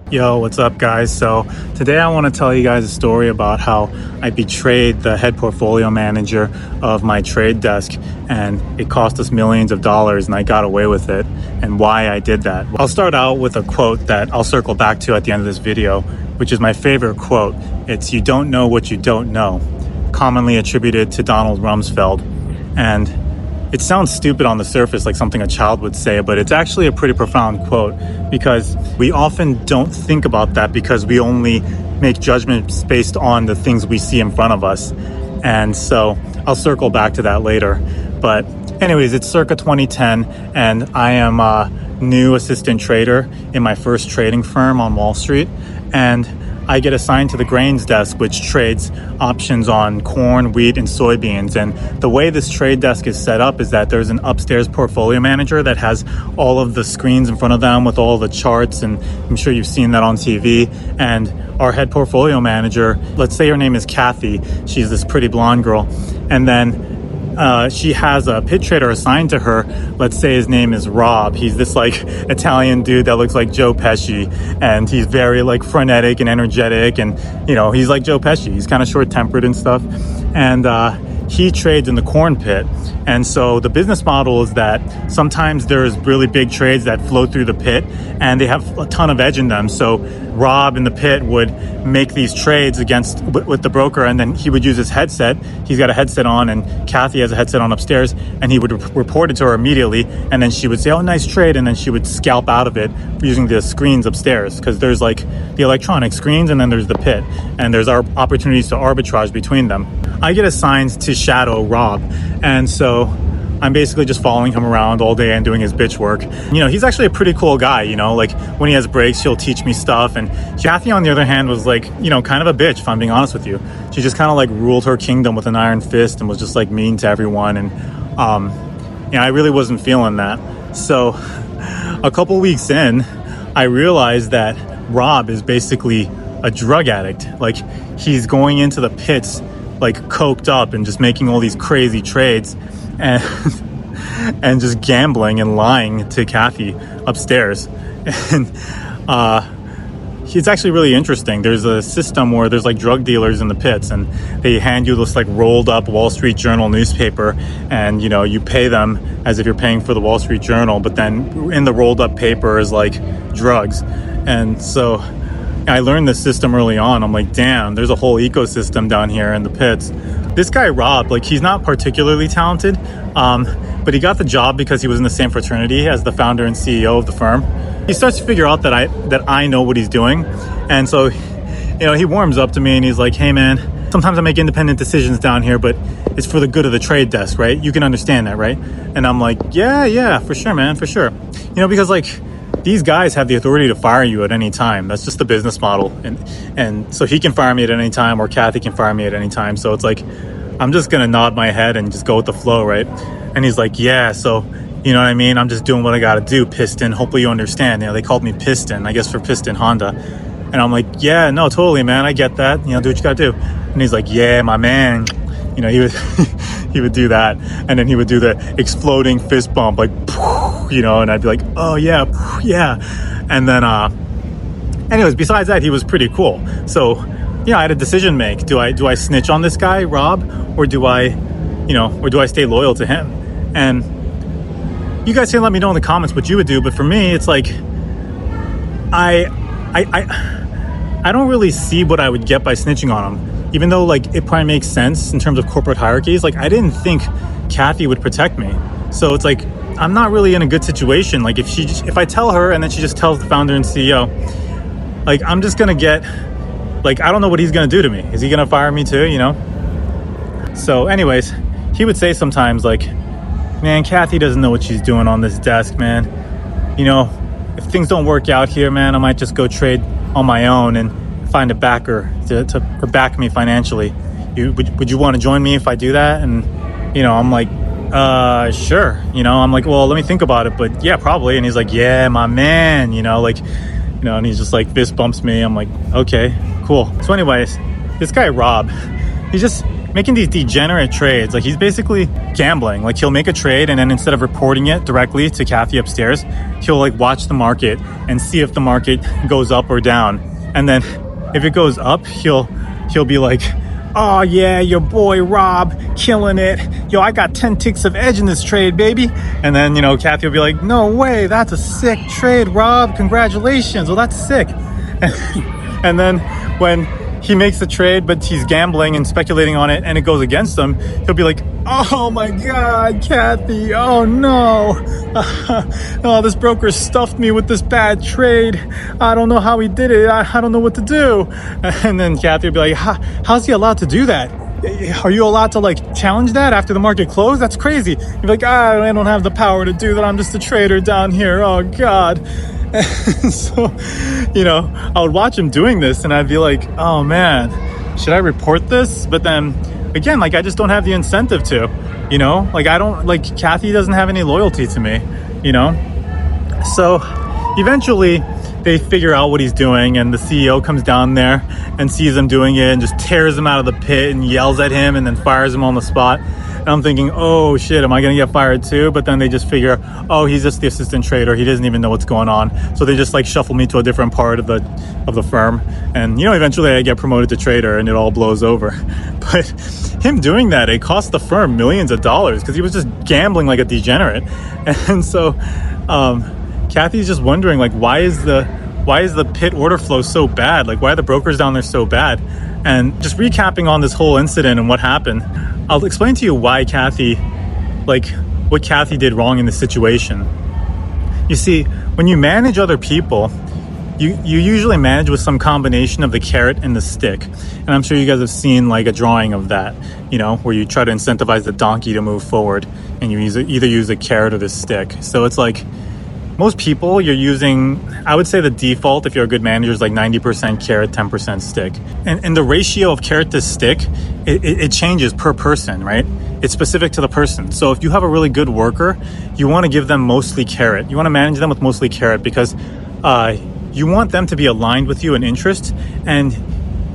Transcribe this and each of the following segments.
Yo, what's up guys? So today I want to tell you guys a story about how I betrayed the head portfolio manager of my trade desk and it cost us millions of dollars and I got away with it, and why I did that. I'll start out with a quote that I'll circle back to at the end of this video, which is my favorite quote. It's "You don't know what you don't know," commonly attributed to Donald Rumsfeld. And it sounds stupid on the surface, like something a child would say, but it's actually a pretty profound quote, because we often don't think about that because we only make judgments based on the things we see in front of us. And so I'll circle back to that later. But anyways, it's circa 2010 and I am a new assistant trader in my first trading firm on Wall Street. And I get assigned to the grains desk, which trades options on corn, wheat, and soybeans. And the way this trade desk is set up is that there's an upstairs portfolio manager that has all of the screens in front of them with all the charts, and I'm sure you've seen that on TV. And our head portfolio manager, let's say her name is Kathy, she's this pretty blonde girl, and then she has a pit trader assigned to her. Let's say his name is Rob. He's this like Italian dude that looks like Joe Pesci, and he's very like frenetic and energetic, and he's like Joe Pesci. He's kind of short-tempered and stuff, and he trades in the corn pit. And so the business model is that sometimes there's really big trades that flow through the pit and they have a ton of edge in them. So Rob in the pit would make these trades with the broker, and then he would use his headset. He's got a headset on and Kathy has a headset on upstairs, and he would report it to her immediately, and then she would say, "Oh, nice trade," and then she would scalp out of it using the screens upstairs, because there's like the electronic screens and then there's the pit, and there's our opportunities to arbitrage between them. I get assigned to shadow Rob, and so I'm basically just following him around all day and doing his bitch work. He's actually a pretty cool guy, like when he has breaks, he'll teach me stuff. And Kathy, on the other hand, was like, kind of a bitch, if I'm being honest with you. She just kind of like ruled her kingdom with an iron fist and was just like mean to everyone. And, I really wasn't feeling that. So a couple weeks in, I realized that Rob is basically a drug addict. Like, he's going into the pits like coked up and just making all these crazy trades and and just gambling and lying to Kathy upstairs. And it's actually really interesting. There's a system where there's like drug dealers in the pits, and they hand you this like rolled up Wall Street Journal newspaper, and you pay them as if you're paying for the Wall Street Journal, but then in the rolled up paper is like drugs. And so I learned this system early on. I'm like, damn, there's a whole ecosystem down here in the pits. This guy, Rob, like, he's not particularly talented, but he got the job because he was in the same fraternity as the founder and CEO of the firm. He starts to figure out that I know what he's doing. And so, he warms up to me and he's like, "Hey man, sometimes I make independent decisions down here, but it's for the good of the trade desk, right? You can understand that, right?" And I'm like, yeah, for sure, man, for sure. Because like, these guys have the authority to fire you at any time. That's just the business model. And so he can fire me at any time, or Kathy can fire me at any time. So it's like, I'm just going to nod my head and just go with the flow, right? And he's like, "Yeah, so, you know what I mean? I'm just doing what I got to do, Piston. Hopefully you understand." They called me Piston, I guess for Piston Honda. And I'm like, "Yeah, no, totally, man. I get that. Do what you got to do." And he's like, "Yeah, my man." He would he would do that, and then he would do the exploding fist bump, like, and I'd be like, "Oh yeah, yeah." And then anyways, besides that, he was pretty cool. So I had a decision to make. Do I snitch on this guy Rob, or do I stay loyal to him? And you guys can let me know in the comments what you would do, but for me, it's like I don't really see what I would get by snitching on him. Even though like it probably makes sense in terms of corporate hierarchies, like I didn't think Kathy would protect me. So it's like, I'm not really in a good situation. Like if I tell her and then she just tells the founder and CEO, like I'm just gonna get, like, I don't know what he's gonna do to me. Is he gonna fire me too, So anyways, he would say sometimes like, "Man, Kathy doesn't know what she's doing on this desk, man. If things don't work out here, man, I might just go trade on my own and find a backer to back me financially. Would you want to join me if I do that?" And I'm like, sure. I'm like, "Well, let me think about it, but yeah, probably." And he's like, "Yeah, my man," and he's just like fist bumps me. I'm like, okay, cool. So anyways, this guy Rob, making these degenerate trades. Like, he's basically gambling. Like, he'll make a trade, and then instead of reporting it directly to Kathy upstairs, he'll like watch the market and see if the market goes up or down. And then if it goes up, he'll be like, oh yeah, your boy Rob killing it. Yo, I got 10 ticks of edge in this trade, baby. And then, Kathy will be like, no way, that's a sick trade, Rob. Congratulations. Well, that's sick. And then when he makes the trade, but he's gambling and speculating on it, and it goes against him, he'll be like, oh my God, Kathy, oh no. Oh, this broker stuffed me with this bad trade. I don't know how he did it. I don't know what to do. And then Kathy will be like, how's he allowed to do that? Are you allowed to like challenge that after the market closed? That's crazy. You'd be like, I don't have the power to do that. I'm just a trader down here. Oh God. So, I would watch him doing this and I'd be like, oh man, should I report this? But then again, like, I just don't have the incentive to, Kathy doesn't have any loyalty to me, So eventually they figure out what he's doing, and the CEO comes down there and sees him doing it and just tears him out of the pit and yells at him and then fires him on the spot. And I'm thinking, oh shit, am I going to get fired too? But then they just figure, oh, he's just the assistant trader. He doesn't even know what's going on. So they just like shuffle me to a different part of the firm. And, eventually I get promoted to trader and it all blows over. But him doing that, it cost the firm millions of dollars because he was just gambling like a degenerate. And so Kathy's just wondering, like, why is the pit order flow so bad? Like, why are the brokers down there so bad? And just recapping on this whole incident and what happened, I'll explain to you why what Kathy did wrong in this situation. You see, when you manage other people, you usually manage with some combination of the carrot and the stick. And I'm sure you guys have seen like a drawing of that, where you try to incentivize the donkey to move forward and you either use a carrot or the stick. So it's like, most people, you're using, I would say the default, if you're a good manager, is like 90% carrot, 10% stick. And the ratio of carrot to stick, it changes per person, right? It's specific to the person. So if you have a really good worker, you want to give them mostly carrot. You want to manage them with mostly carrot because you want them to be aligned with you in interest, and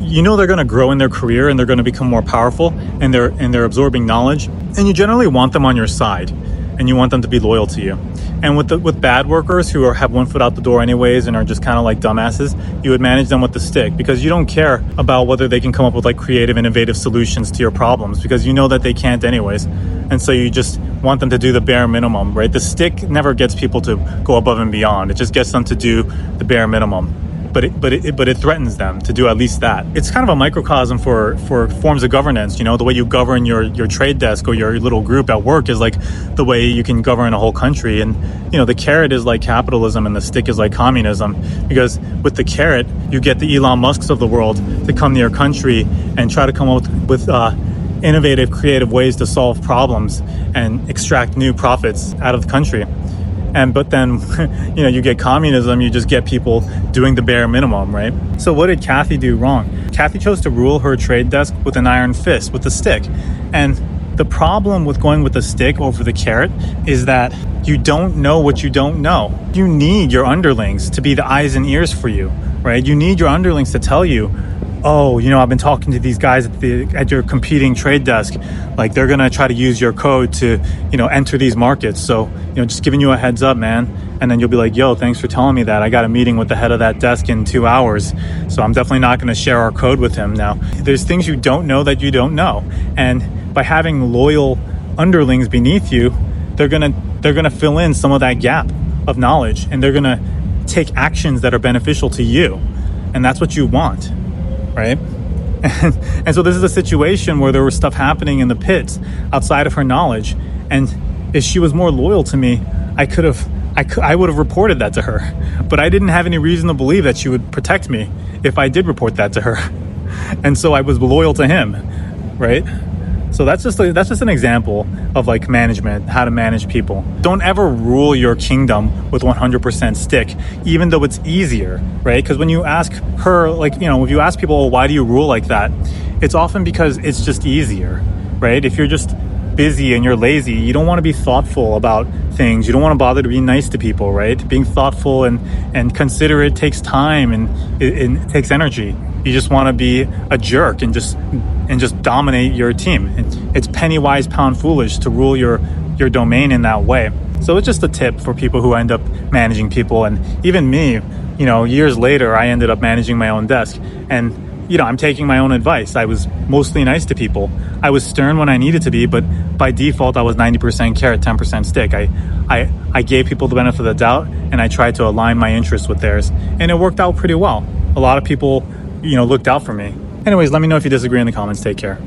they're going to grow in their career and they're going to become more powerful, and they're absorbing knowledge, and you generally want them on your side and you want them to be loyal to you. And with bad workers who have one foot out the door anyways and are just kind of like dumbasses, you would manage them with the stick because you don't care about whether they can come up with like creative, innovative solutions to your problems because you know that they can't anyways. And so you just want them to do the bare minimum, right? The stick never gets people to go above and beyond. It just gets them to do the bare minimum. But it threatens them to do at least that. It's kind of a microcosm for forms of governance. The way you govern your trade desk or your little group at work is like the way you can govern a whole country. And the carrot is like capitalism and the stick is like communism, because with the carrot you get the Elon Musks of the world to come to your country and try to come up with innovative, creative ways to solve problems and extract new profits out of the country. But then, you get communism, you just get people doing the bare minimum, right? So what did Kathy do wrong? Kathy chose to rule her trade desk with an iron fist, with a stick. And the problem with going with the stick over the carrot is that you don't know what you don't know. You need your underlings to be the eyes and ears for you, right? You need your underlings to tell you, oh, I've been talking to these guys at your competing trade desk. Like, they're going to try to use your code to, enter these markets. So, just giving you a heads up, man. And then you'll be like, yo, thanks for telling me that. I got a meeting with the head of that desk in 2 hours. So I'm definitely not going to share our code with him now. There's things you don't know that you don't know. And by having loyal underlings beneath you, they're going to fill in some of that gap of knowledge. And they're going to take actions that are beneficial to you. And that's what you want. Right? And so this is a situation where there was stuff happening in the pits outside of her knowledge. And if she was more loyal to me, I would have reported that to her. But I didn't have any reason to believe that she would protect me if I did report that to her. And so I was loyal to him, right? So that's just an example of like management, how to manage people. Don't ever rule your kingdom with 100% stick, even though it's easier, right? Because when you ask her, if you ask people, well, why do you rule like that? It's often because it's just easier, right? If you're just busy and you're lazy, you don't want to be thoughtful about things. You don't want to bother to be nice to people, right? Being thoughtful and considerate takes time and it takes energy. You just want to be a jerk and just and just dominate your team. It's penny wise, pound foolish to rule your domain in that way. So it's just a tip for people who end up managing people. And even me, years later, I ended up managing my own desk. And, I'm taking my own advice. I was mostly nice to people. I was stern when I needed to be, but by default, I was 90% carrot, 10% stick. I gave people the benefit of the doubt, and I tried to align my interests with theirs. And it worked out pretty well. A lot of people, looked out for me. Anyways, let me know if you disagree in the comments. Take care.